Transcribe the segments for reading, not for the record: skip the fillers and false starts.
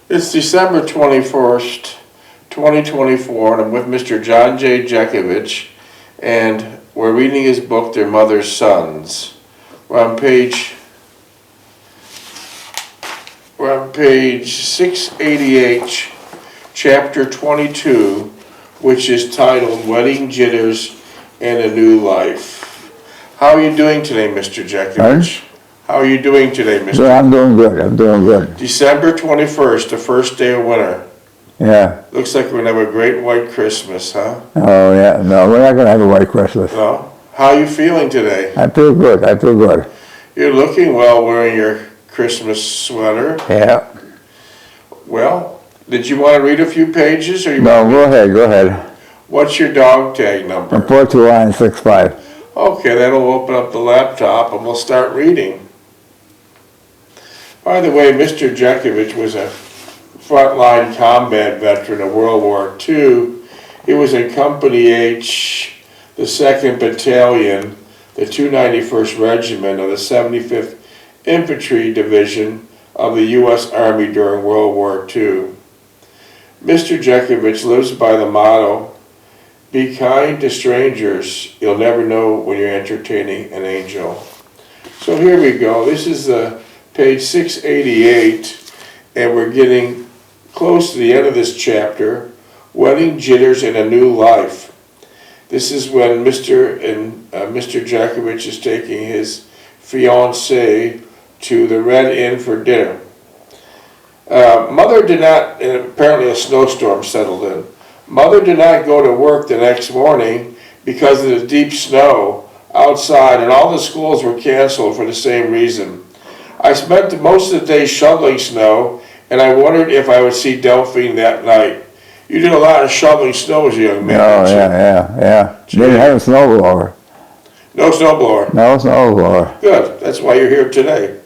It's December 21st, 2024, and I'm with Mr. John Jeckovich, and we're reading his book, Their Mother's Sons. We're on page 688, chapter 22, which is titled Wedding Jitters and a New Life. How are you doing today, Mr. Jeckovich? How are you doing today, Mr.? Well, I'm doing good. I'm doing good. December 21st, the first day of winter. Yeah. Looks like we're going to have a great white Christmas, huh? Oh, yeah. No, we're not going to have a white Christmas. No? How are you feeling today? I feel good. I feel good. You're looking well wearing your Christmas sweater. Yeah. Well, did you want to read a few pages? Or No, go ahead. Go ahead. What's your dog tag number? I'm 42965. Okay, that'll open up the laptop and we'll start reading. By the way, Mr. Jeckovich was a frontline combat veteran of World War II. He was in Company H, the 2nd Battalion, the 291st Regiment of the 75th Infantry Division of the U.S. Army during World War II. Mr. Jeckovich lives by the motto, "Be kind to strangers, you'll never know when you're entertaining an angel." So here we go. This is page 688, and we're getting close to the end of this chapter, Wedding Jitters and a New Life. This is when Mr. Jeckovich is taking his fiancée to the Red Inn for dinner. Mother did not, and apparently a snowstorm settled in. Mother did not go to work the next morning because of the deep snow outside, and all the schools were canceled for the same reason. I spent most of the day shoveling snow, and I wondered if I would see Delphine that night. You did a lot of shoveling snow as a young man. Oh, yeah. Didn't have a snowblower. No snowblower? No snowblower. Good. That's why you're here today.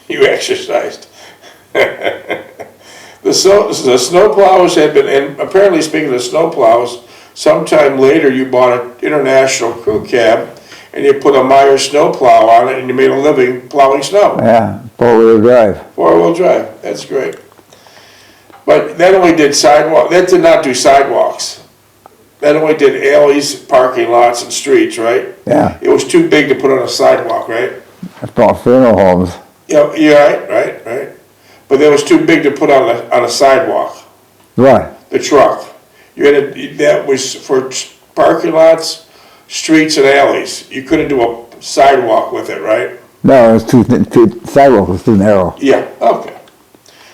You exercised. The snowplows had been, and apparently speaking of snowplows, sometime later you bought an International Crew Cab, and you put a Meyer snowplow on it, and you made a living plowing snow. Yeah, four-wheel drive. Four-wheel drive. That's great. But that only did sidewalk. That did not do sidewalks. That only did alleys, parking lots, and streets, right? Yeah. It was too big to put on a sidewalk, right? That's called funeral homes. Yeah, right. But that was too big to put on a sidewalk. Right. The truck. That was for parking lots, streets, and alleys. You couldn't do a sidewalk with it, right? No, it was sidewalk was too narrow. Yeah, okay.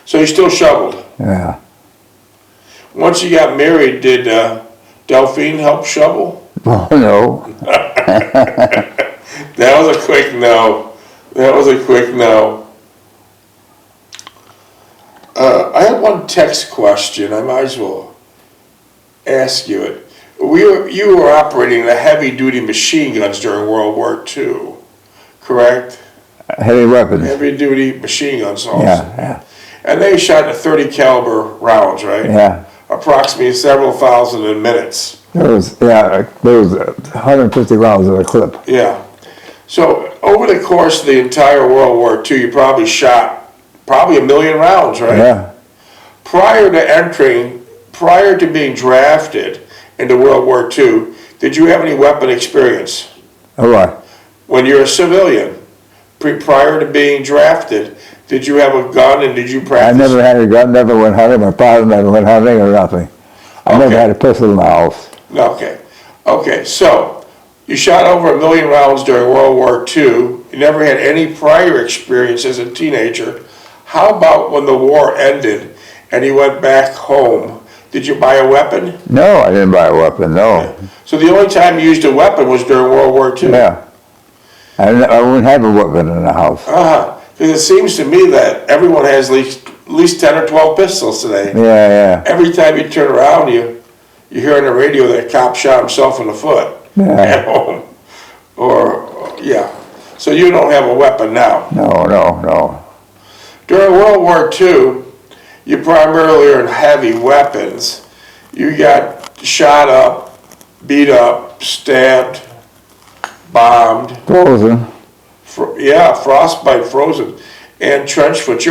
So you still shoveled? Yeah. Once you got married, did Delphine help shovel? Oh, no. That was a quick no. I have one text question. I might as well ask you it. You were operating the heavy-duty machine guns during World War II, correct? Heavy weapons. Heavy-duty machine guns also. Yeah. And they shot at 30 caliber rounds, right? Yeah. Approximately several thousand in minutes. There was 150 rounds of a clip. Yeah. So over the course of the entire World War II, you probably shot a million rounds, right? Yeah. Prior to being drafted into World War II, did you have any weapon experience? All right. When you're a civilian, prior to being drafted, did you have a gun and did you practice? I never had a gun, never went hunting. My father never went hunting or nothing. I never had a pistol in the house. Okay, so you shot over 1 million rounds during World War II. You never had any prior experience as a teenager. How about when the war ended and you went back home? Did you buy a weapon? No, I didn't buy a weapon, no. So the only time you used a weapon was during World War II? Yeah. I wouldn't have a weapon in the house. Because it seems to me that everyone has at least 10 or 12 pistols today. Yeah. Every time you turn around, you hear on the radio that a cop shot himself in the foot at home. So you don't have a weapon now? No. During World War II, you primarily earned heavy weapons. You got shot up, beat up, stabbed, bombed. Frozen. Frostbite, frozen, and trench foot.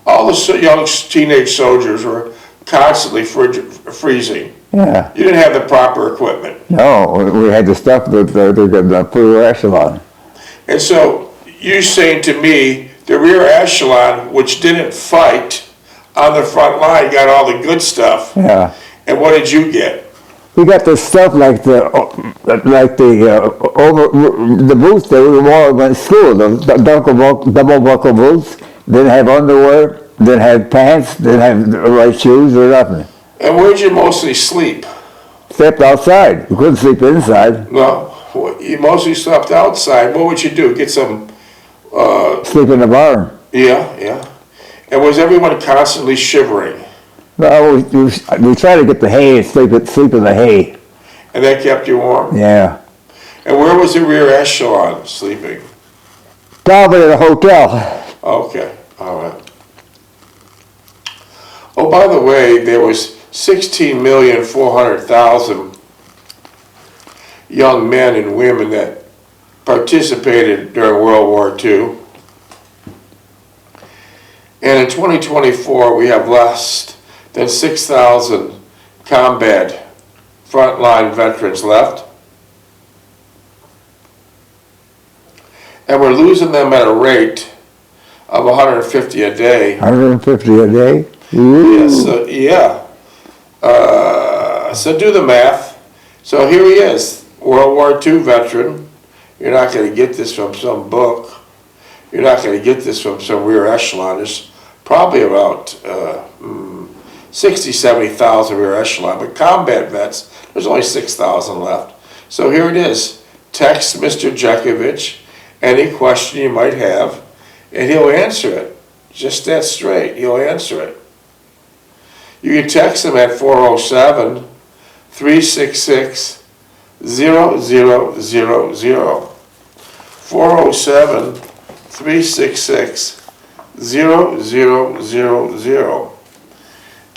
all the young teenage soldiers were constantly freezing. Yeah. You didn't have the proper equipment. No, we had the stuff that the rear echelon. And so you're saying to me, the rear echelon, which didn't fight on the front line, got all the good stuff. Yeah. And what did you get? We got the stuff like the boots that we wore when school, the double buckle boots. Didn't have underwear, didn't have pants, didn't have the right shoes or nothing. And where'd you mostly sleep? Slept outside. You couldn't sleep inside. No, you mostly slept outside. What would you do? Get some... Sleep in the barn. Yeah. And was everyone constantly shivering? No, we tried to get the hay and sleep in the hay. And that kept you warm? Yeah. And where was the rear echelon sleeping? Probably at a hotel. Okay, all right. Oh, by the way, there was 16,400,000 young men and women that participated during World War II. And in 2024, we have less than 6,000 combat frontline veterans left. And we're losing them at a rate of 150 a day. 150 a day? Ooh. Yes, so do the math. So here he is, World War II veteran. You're not going to get this from some book. You're not going to get this from some rear echelon. There's probably about 60, 70,000 rear echelon, but combat vets, there's only 6,000 left. So here it is. Text Mr. Jeckovich any question you might have, and he'll answer it. Just that straight, he'll answer it. You can text him at 407-366-0000. 407-366-0000.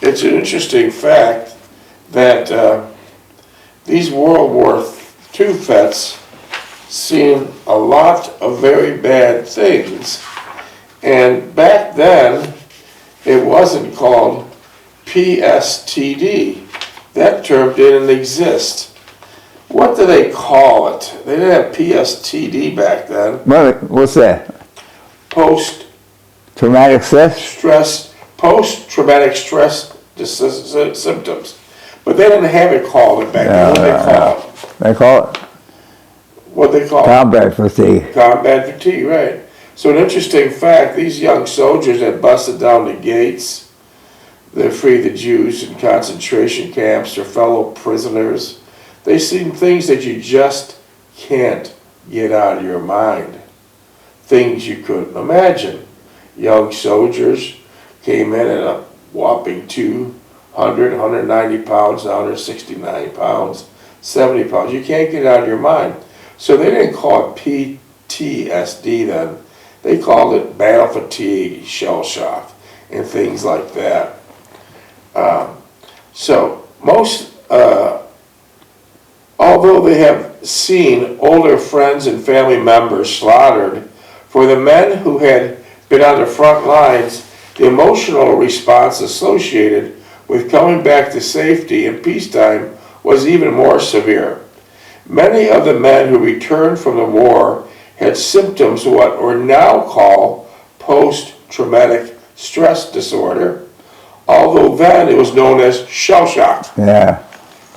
It's an interesting fact that these World War II vets seen a lot of very bad things. And back then, it wasn't called PSTD. That term didn't exist. What do they call it? They didn't have PSTD back then. What's that? Post-traumatic stress symptoms. But they didn't have it called it back then. What did they call it? They call it? What they call it? Combat fatigue. Combat fatigue, right. So an interesting fact, these young soldiers that busted down the gates, they freed the Jews in concentration camps, their fellow prisoners, they seen things that you just can't get out of your mind. Things you couldn't imagine. Young soldiers came in at a whopping 200, 190 pounds, now they're 69 pounds, 70 pounds. You can't get it out of your mind. So they didn't call it PTSD then. They called it battle fatigue, shell shock, and things like that. So most, although they have seen older friends and family members slaughtered, for the men who had been on the front lines, the emotional response associated with coming back to safety in peacetime was even more severe. Many of the men who returned from the war had symptoms of what we now call post-traumatic stress disorder, although then it was known as shell shock. Yeah.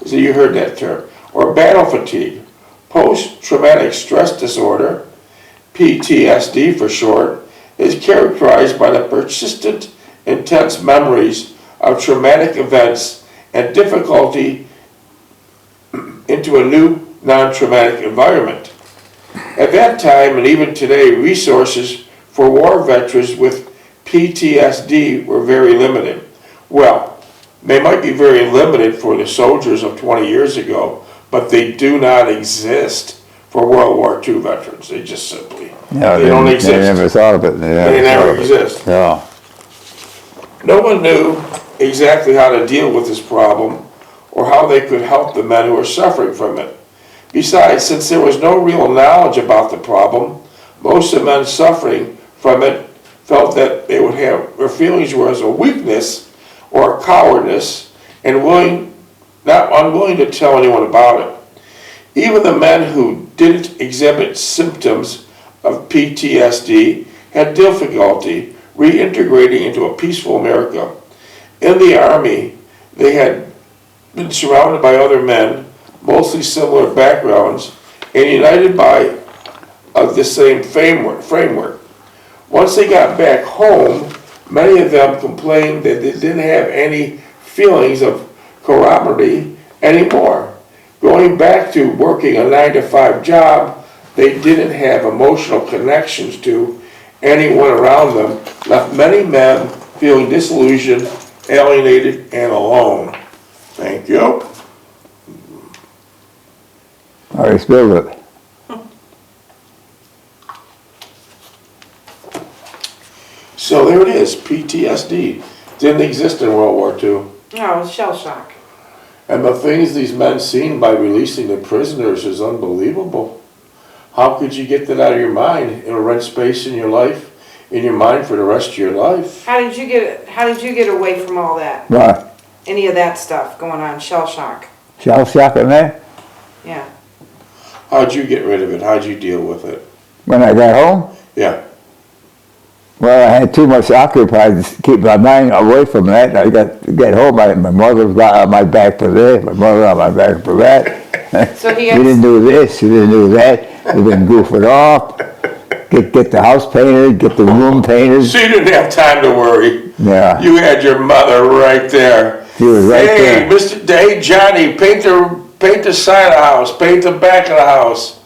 So you heard that term. Or battle fatigue. Post-traumatic stress disorder, PTSD for short, is characterized by the persistent, intense memories of traumatic events and difficulty into a new non-traumatic environment. At that time, and even today, resources for war veterans with PTSD were very limited. Well, they might be very limited for the soldiers of 20 years ago, but they do not exist for World War II veterans. They just simply, they don't exist. They never thought of it. They never exist. Yeah. No one knew exactly how to deal with this problem or how they could help the men who were suffering from it. Besides, since there was no real knowledge about the problem, most of the men suffering from it felt that they would have, their feelings were as a weakness or a cowardice, and not unwilling to tell anyone about it. Even the men who didn't exhibit symptoms of PTSD had difficulty reintegrating into a peaceful America. In the Army, they had been surrounded by other men, mostly similar backgrounds, and united by the same framework. Once they got back home, many of them complained that they didn't have any feelings of camaraderie anymore. Going back to working a 9-to-5 job, they didn't have emotional connections to anyone around them, left many men feeling disillusioned, alienated, and alone. Thank you. I spilled it. So there it is, PTSD. Didn't exist in World War II. No, it was shell shock. And the things these men seen by releasing the prisoners is unbelievable. How could you get that out of your mind? It'll rent space in your life, in your mind for the rest of your life. How did you get away from all that? What? Any of that stuff going on, shell shock? Shell shock in there? Yeah. How'd you get rid of it? How'd you deal with it? When I got home? Yeah. Well, I had too much occupied to keep my mind away from that. I got to get home. My mother was on my back for this, my mother on my back for that. So he You had, didn't do this, you didn't do that. You've been goofing off. Get the house painted, get the room painted. So you didn't have time to worry. Yeah. You had your mother right there. She was right there. Hey, Johnny, paint the side of the house, paint the back of the house,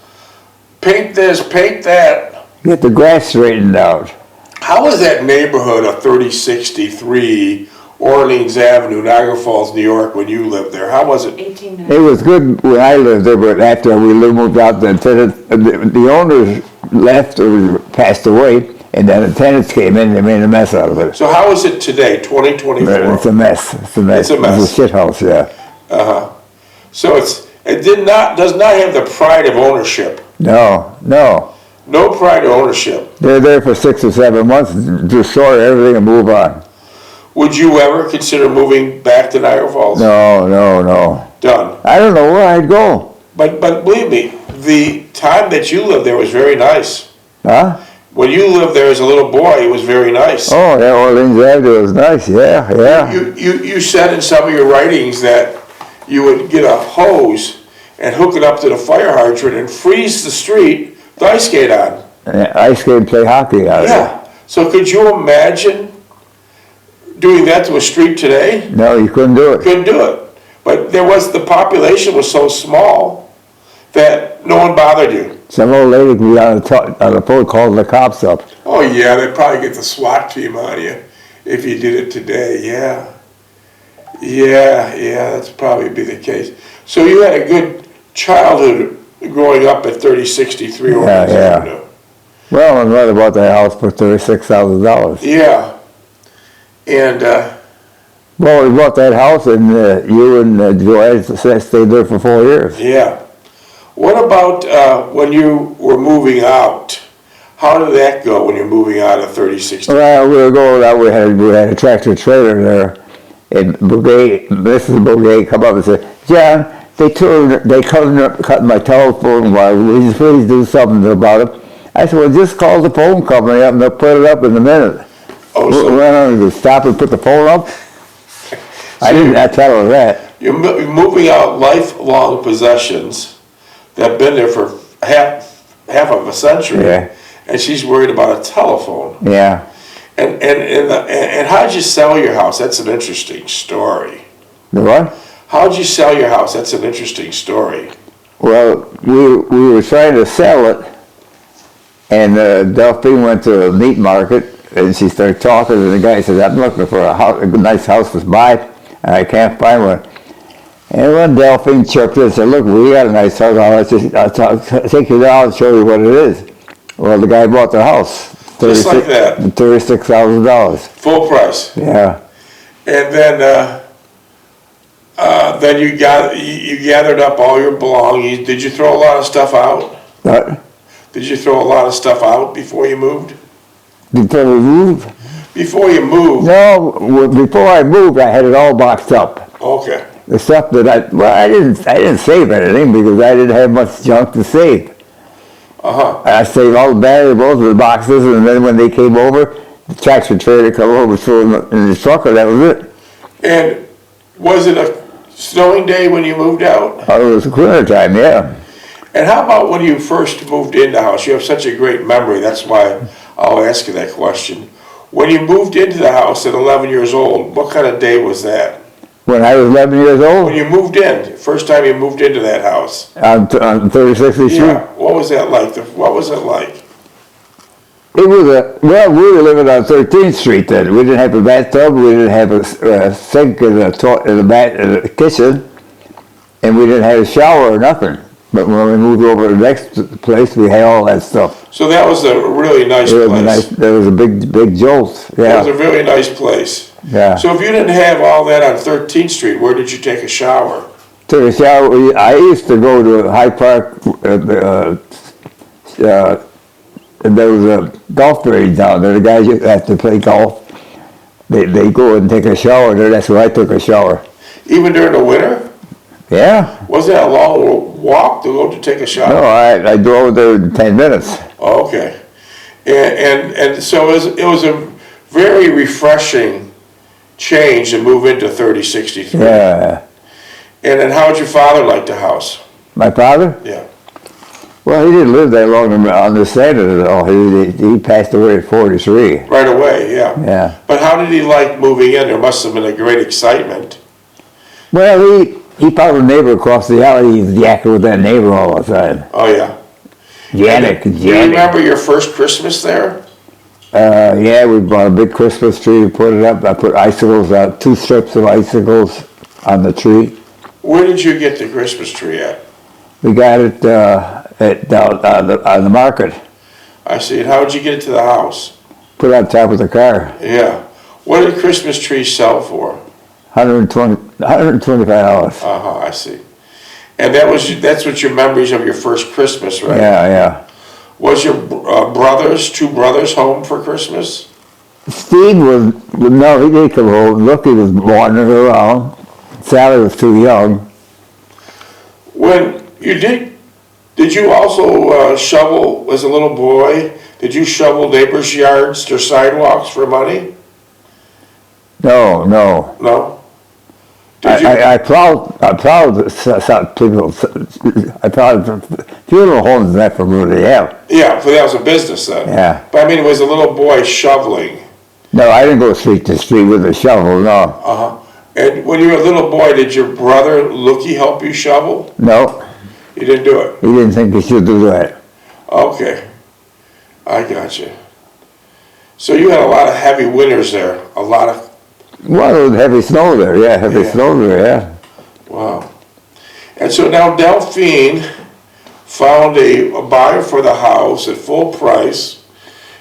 paint this, paint that. Get the grass straightened out. How was that neighborhood of 3063 Orleans Avenue, Niagara Falls, New York, when you lived there? How was it? 1890. It was good when I lived there, but after we moved out, the owners left or passed away, and then the tenants came in and they made a mess out of it. So how is it today, 2024? It's a mess. It's a mess. It's a mess. It's a shit house, yeah. So it does not have the pride of ownership. No. No pride of ownership. They're there for 6 or 7 months, destroy everything and move on. Would you ever consider moving back to Niagara Falls? No. Done. I don't know where I'd go. But believe me, the time that you lived there was very nice. Huh? When you lived there as a little boy, it was very nice. Oh, yeah, Orleans Avenue was nice, yeah. You said in some of your writings that you would get a hose and hook it up to the fire hydrant and freeze the street to ice skate on. And ice skate and play hockey out there. Yeah. So could you imagine doing that to a street today? No, you couldn't do it. Couldn't do it. But the population was so small that no one bothered you. Some old lady could be on the phone calling the cops up. Oh yeah, they'd probably get the SWAT team on you if you did it today, yeah. Yeah, that's probably be the case. So you had a good childhood growing up at 3063 Orleans Avenue. Well, my mother bought that house for $36,000. Yeah. And, Well, we bought that house and you and Joanne stayed there for 4 years. yeah. What about when you were moving out? How did that go when you're moving out of 3063? Well, we were going out, we had a tractor trailer there, and Mrs. Bouguet come up and said, John, they cut my telephone wire, will you please do something about it? I said, well, just call the phone company up and they'll put it up in a minute. Oh, so Went on to stop and put the phone up? I didn't tell her that. you're moving out lifelong possessions that have been there for half of a century. Yeah. And she's worried about a telephone. Yeah. And how'd you sell your house? That's an interesting story. The what? How'd you sell your house? That's an interesting story. Well, we were trying to sell it, and Delphine went to a meat market, and she started talking, and the guy said, I'm looking for a nice house to buy, and I can't find one. And when Delphine chirped in and said, look, we got a nice house, I'll take you down and show you what it is. Well, the guy bought the house. Just like that. $36,000. Full price. Yeah. And then you gathered up all your belongings. Did you throw a lot of stuff out? What? Did you throw a lot of stuff out before you moved? Before we moved? Before you moved? No, before I moved, I had it all boxed up. Okay. The stuff that I didn't save anything because I didn't have much junk to save. I saved all the valuables in the boxes, and then when they came over, the tractor trailer come over, threw them in the truck, and that was it. And was it a snowing day when you moved out? Oh, it was winter time, yeah. And how about when you first moved into the house? You have such a great memory, that's why I'll ask you that question. When you moved into the house at 11 years old, what kind of day was that? When I was 11 years old? When you moved in, first time you moved into that house. On 36th Street? Yeah, what was that like? What was it like? It was well, we were living on 13th Street then. We didn't have a bathtub, we didn't have a sink in the kitchen, and we didn't have a shower or nothing. But when we moved over to the next place, we had all that stuff. So that was a really nice place. There was a big jolt. Yeah. It was a really nice place. Yeah. So if you didn't have all that on 13th Street, where did you take a shower? Took a shower. I used to go to Hyde Park. There was a golf range down there. The guys used to have to play golf. They go and take a shower there. That's where I took a shower. Even during the winter? Yeah. Wasn't that a long walk to go to take a shower? No, I drove there in 10 minutes. Oh, okay. And so it was a very refreshing change to move into 3063. Yeah. And then how did your father like the house? My father? Yeah. Well, he didn't live that long on the side of it all. He passed away at 43. Right away, yeah. Yeah. But how did he like moving in? There must have been a great excitement. Well, he found a neighbor across the alley. He was yakking with that neighbor all the time. Oh, yeah. Janet. Do you remember your first Christmas there? Yeah, we bought a big Christmas tree. We put it up. I put icicles out, 2 strips of icicles on the tree. Where did you get the Christmas tree at? We got it down on the market. I see. And how did you get it to the house? Put it on top of the car. Yeah. What did Christmas trees sell for? $125. I see. And that's what your memories of your first Christmas, right? Yeah, yeah. Was your 2 brothers home for Christmas? Steve no, he didn't come home. Look, he was wandering around. Sally was too young. When you did you also shovel as a little boy? Did you shovel neighbors' yards or sidewalks for money? No. No? I plowed people. I plowed funeral homes and that for Rudy, yeah. Yeah, but that was a business then. Yeah. But I mean, it was a little boy shoveling. No, I didn't go street to street with a shovel, no. And when you were a little boy, did your brother Lookie help you shovel? No. He didn't do it? He didn't think he should do that. Okay. I got you. So you had a lot of heavy winters there. A lot of... Well, there was heavy snow there, yeah, snow there, yeah. Wow. And so now Delphine found a buyer for the house at full price.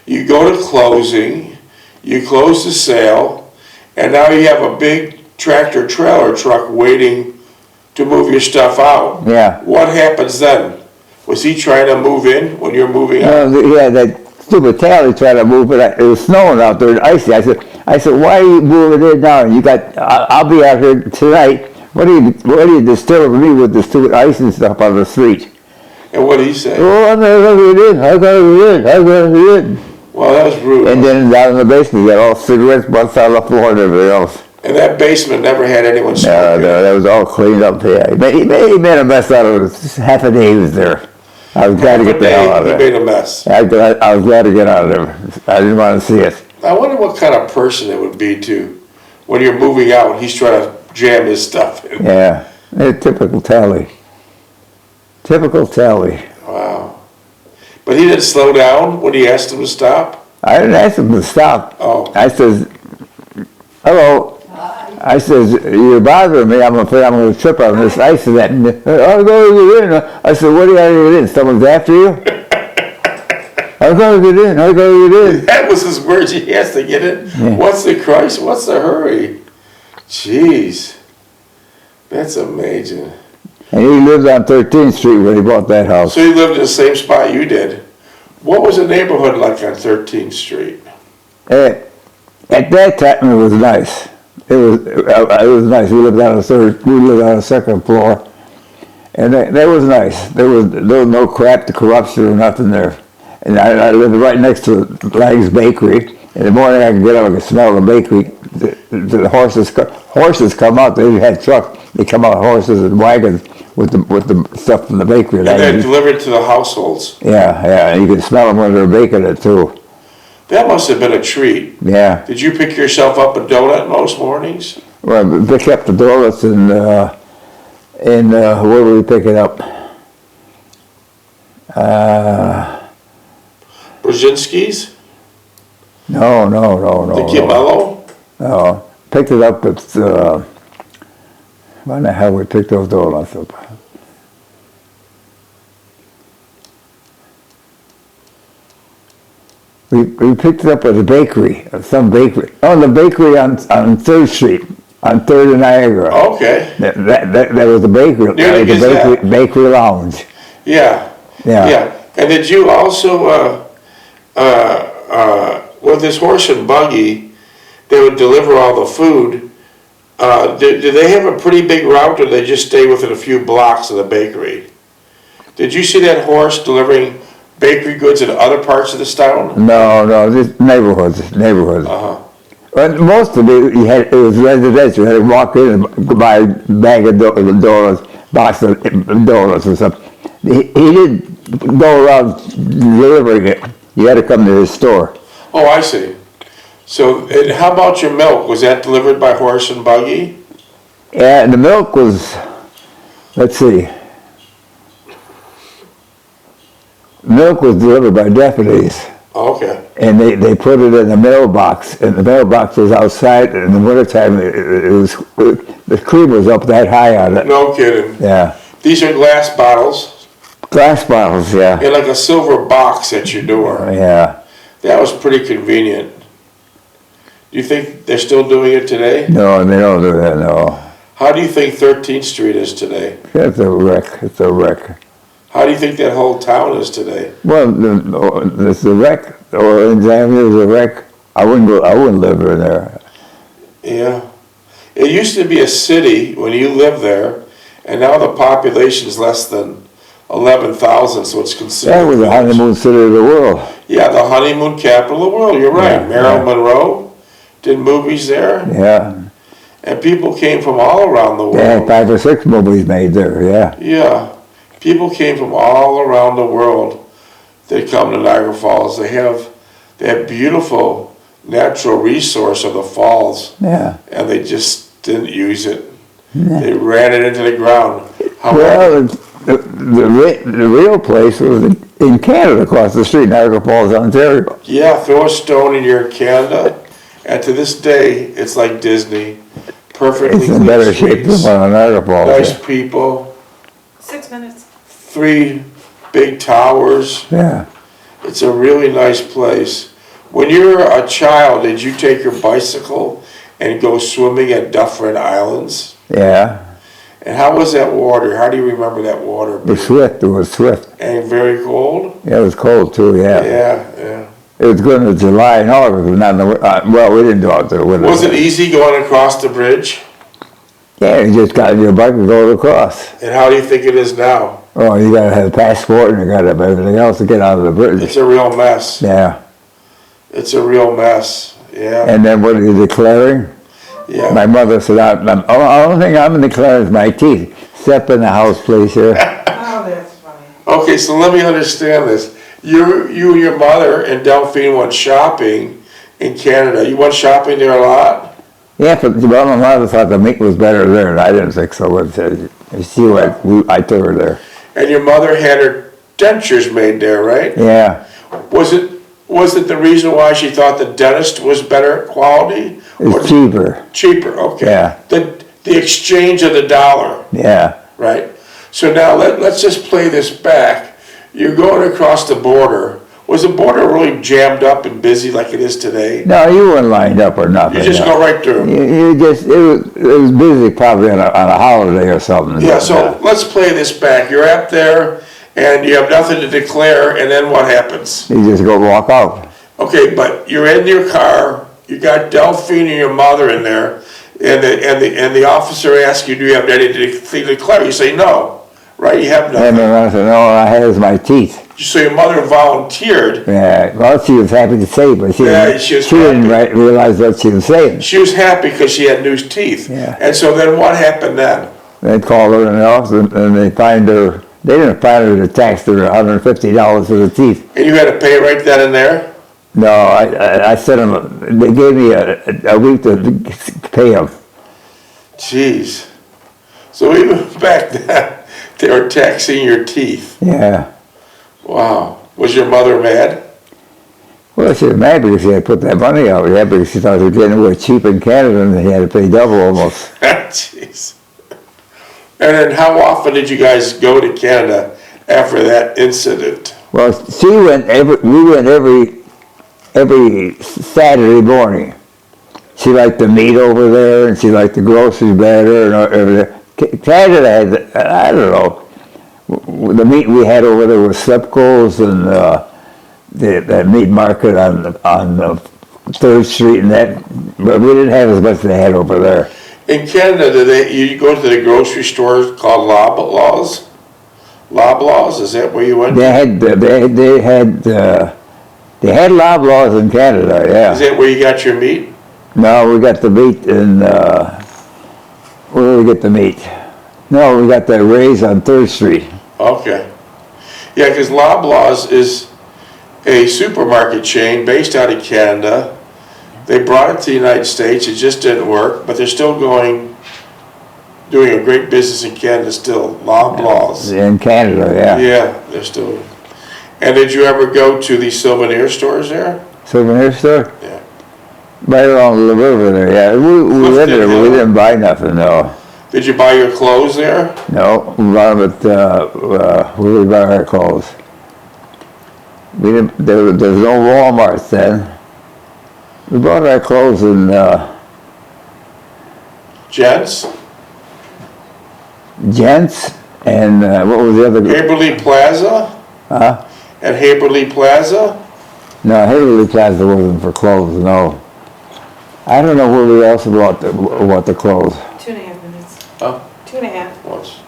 You go to closing, you close the sale, and now you have a big tractor trailer truck waiting to move your stuff out. Yeah. What happens then? Was he trying to move in when you're moving out? Yeah, that stupid Tally tried to move, but it was snowing out there and icy. I said, why are you moving in now? And I'll be out here tonight. What are you disturbing me with the stupid ice and stuff on the street? And what did he say? Oh, I'm not going to get in. I'm going to get in. Well, that was rude. And then down in the basement, you got all cigarettes, butts on the floor and everything else. And that basement never had anyone No, smoking? that was all cleaned up. Yeah, he made a mess out of it. Half a day he was there. I was glad to get the hell out of He there. made a mess. I was glad to get out of there. I didn't want to see it. I wonder what kind of person it would be to, when you're moving out, he's trying to jam his stuff in. Yeah, typical Tally. Typical Tally. Wow. But he didn't slow down when he asked him to stop? I didn't ask him to stop. Oh. I says, hello. I says, you're bothering me. I'm afraid I'm going to trip on this ice and that. I'm going to get in. I said, what are you going to get in? Someone's after you? I'm going to get in. I'm going to get in. That was his words. He has to get in. Yeah. What's the crisis? What's the hurry? Jeez. That's amazing. And he lived on 13th Street when he bought that house. So you lived in the same spot you did. What was the neighborhood like on 13th Street? At that time, it was nice. It was nice. We lived on the second floor, and that was nice. There was no crap, the corruption or nothing there. And I lived right next to Lang's Bakery. In the morning, I could get up, I could smell the bakery. The horses come out. They had trucks. They come out, horses and wagons with the stuff from the bakery. And they're delivered to the households. Yeah. You could smell them when they're baking it too. That must have been a treat. Yeah. Did you pick yourself up a donut most mornings? Well, we picked up the donuts and where did we pick it up? Brzezinski's? No. The Gimello? No. Picked it up at, when the hell we picked those donuts up? We picked it up at a bakery, some bakery. Oh, the bakery on 3rd Street, on 3rd and Niagara. Okay. That was the bakery. Near the bakery lounge. Yeah. And did you also, with this horse and buggy, they would deliver all the food. Did they have a pretty big route, or did they just stay within a few blocks of the bakery? Did you see that horse delivering bakery goods in other parts of this town? No, just neighborhoods. Uh-huh. But most of it was residential. You had to walk in and buy a bag of donuts, box of donuts or something. He didn't go around delivering it. You had to come to his store. Oh, I see. So, and how about your milk? Was that delivered by horse and buggy? Yeah, and the milk was, let's see. Milk was delivered by deputies. Okay. And they put it in the mailbox, and the mailbox was outside. In the wintertime, the cream was up that high on it. No kidding. Yeah. These are glass bottles? Glass bottles, yeah. And like a silver box at your door. Yeah. That was pretty convenient. Do you think they're still doing it today? No, they don't do that, no. How do you think 13th Street is today? It's a wreck. How do you think that whole town is today? Well, it's a wreck. Orange Avenue is a wreck. I wouldn't live in there. Yeah. It used to be a city when you lived there, and now the population is less than 11,000, so it's considered. That was the honeymoon city of the world. Yeah, the honeymoon capital of the world. You're right. Yeah, Marilyn Monroe did movies there. Yeah. And people came from all around the world. They had 5 or 6 movies made there, yeah. Yeah. People came from all around the world. They come to Niagara Falls. They have beautiful natural resource of the falls. Yeah. And they just didn't use it. Yeah. They ran it into the ground. Well, the real place was in Canada, across the street, Niagara Falls, Ontario. Yeah, throw a stone and you're in Canada. And to this day, it's like Disney. Perfectly It's in better shape than one on Niagara Falls. Nice people. 6 minutes. 3 big towers. Yeah. It's a really nice place. When you were a child, did you take your bicycle and go swimming at Dufferin Islands? Yeah. And how was that water? How do you remember that water? It was swift. And very cold? Yeah, it was cold too, yeah. Yeah. It was good in July and August, but not in the, well, we didn't go out there with it. Was it easy going across the bridge? Yeah, you just got in your bike and go across. And how do you think it is now? Oh, you gotta have a passport and you gotta have everything else to get out of the bridge. It's a real mess. Yeah. It's a real mess, yeah. And then what are you declaring? Yeah. My mother said, the only thing I'm declaring is my teeth. Step in the house, please, here. Oh, that's funny. Okay, so let me understand this. You and your mother and Delphine went shopping in Canada. You went shopping there a lot? Yeah, but well, my mother thought the meat was better there, and I didn't think so. I took her there. And your mother had her dentures made there, right? Yeah. Was it the reason why she thought the dentist was better quality? It's cheaper. Cheaper, okay. Yeah. The exchange of the dollar. Yeah. Right? So now let's just play this back. You're going across the border. Was the border really jammed up and busy like it is today? No, you weren't lined up or nothing. You just go right through. It was busy probably on a holiday or something. Yeah, so let's play this back. You're up there and you have nothing to declare, and then what happens? You just go walk out. Okay, but you're in your car, you got Delphine and your mother in there, and the officer asks you, do you have anything to declare? You say no, right? You have And nothing. I said, no, all I had was my teeth. So your mother volunteered. Yeah, well, she was happy to say, but she, Yeah, she was didn't happy. realize what she was saying. She was happy because she had new teeth. Yeah. And so then what happened then? They called her in the office and they fined her. They didn't fine her, they taxed her $150 for the teeth. And you had to pay right then and there? No, I sent them, they gave me a week to pay them. Jeez. So even back then, they were taxing your teeth. Yeah. Wow. Was your mother mad? Well, she was mad because she had put that money out, yeah, because she thought they were getting away cheap in Canada and they had to pay double almost. Jeez. And then how often did you guys go to Canada after that incident? Well, we went every Saturday morning. She liked the meat over there, and she liked the groceries better, and everything. Canada had, I don't know, the meat we had over there was Slipco's and the meat market on 3rd Street and that, but we didn't have as much as they had over there. In Canada, you go to the grocery store called Loblaws? Loblaws, is that where you went? They had Loblaws in Canada, yeah. Is that where you got your meat? No, we got the meat in, where did we get the meat? No, we got the Ray's on 3rd Street. Okay. Yeah, because Loblaws is a supermarket chain based out of Canada. They brought it to the United States, it just didn't work, but they're still doing a great business in Canada still, Loblaws. In Canada, yeah. Yeah, they're still. And did you ever go to the souvenir stores there? Souvenir store? Yeah. Right along the river there, yeah. We lived there, but we didn't buy nothing, no. Did you buy your clothes there? No, we bought them at, where we buy our clothes. We didn't, there was no Walmarts then. We bought our clothes in, Gents? Gents, and what was the other? Haberly Plaza? Huh? At Haberly Plaza? No, Haverly Plaza wasn't for clothes, no. I don't know where we else bought the clothes. 2.5 minutes. Huh? 2.5. Once.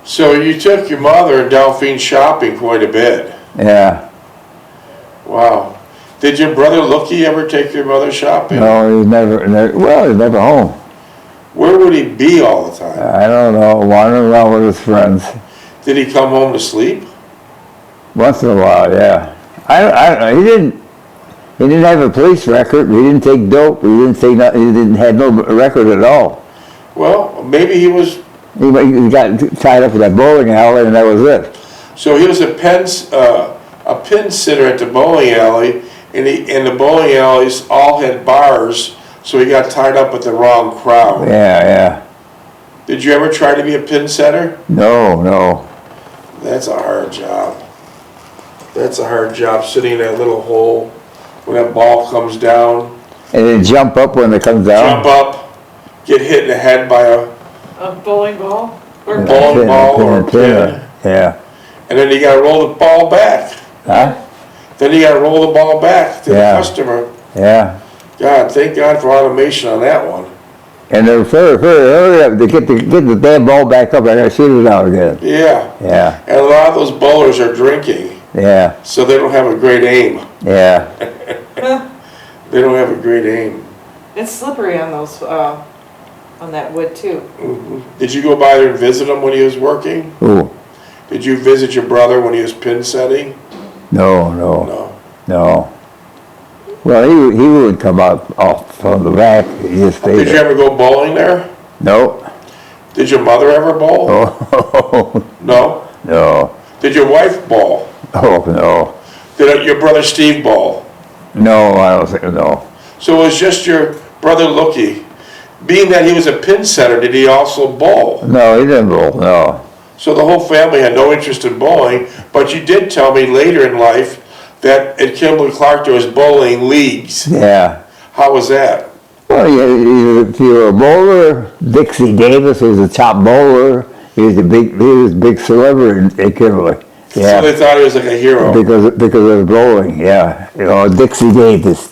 So you took your mother and Delphine shopping quite a bit. Yeah. Wow. Did your brother Lookie ever take your mother shopping? No, he was never home. Where would he be all the time? I don't know, wandering around with his friends. Did he come home to sleep? Once in a while, yeah. He didn't have a police record, he didn't take dope, he didn't have no record at all. Well, maybe he was. He got tied up with that bowling alley and that was it. So he was a pin sitter at the bowling alley, and the bowling alleys all had bars, so he got tied up with the wrong crowd. Yeah. Did you ever try to be a pin setter? No. That's a hard job. That's a hard job, sitting in that little hole when that ball comes down. And then jump up when it comes down. Jump up, get hit in the head by A bowling ball? Or bowling ball or a pin. pin. Yeah. And then you gotta roll the ball back. Huh? Then you gotta roll the ball back to the customer. Yeah. God, thank God for automation on that one. And they're very hurry up to get the damn ball back up. I gotta shoot it out again. Yeah. Yeah. And a lot of those bowlers are drinking, Yeah. so they don't have a great aim. Yeah. They don't have a great aim. It's slippery on those, on that wood too. Did you go by there and visit him when he was working? Ooh. Did you visit your brother when he was pin setting? No. No. Well, he would come up off from the back. He just stayed Did you there. ever go bowling there? No. Did your mother ever bowl? Oh. No? No. Did your wife bowl? Oh, no. Did your brother Steve bowl? No, I don't think, no. So it was just your brother Lookie. Being that he was a pin setter, did he also bowl? No, he didn't bowl, no. So the whole family had no interest in bowling, but you did tell me later in life that at Kimberly-Clark there was bowling leagues. Yeah. How was that? Well, if you were a bowler, Dixie Davis was a top bowler. He was a big celebrity in Kimberly. Yeah. So they thought he was like a hero. Because of the blowing, yeah. You know, Dixie Davis.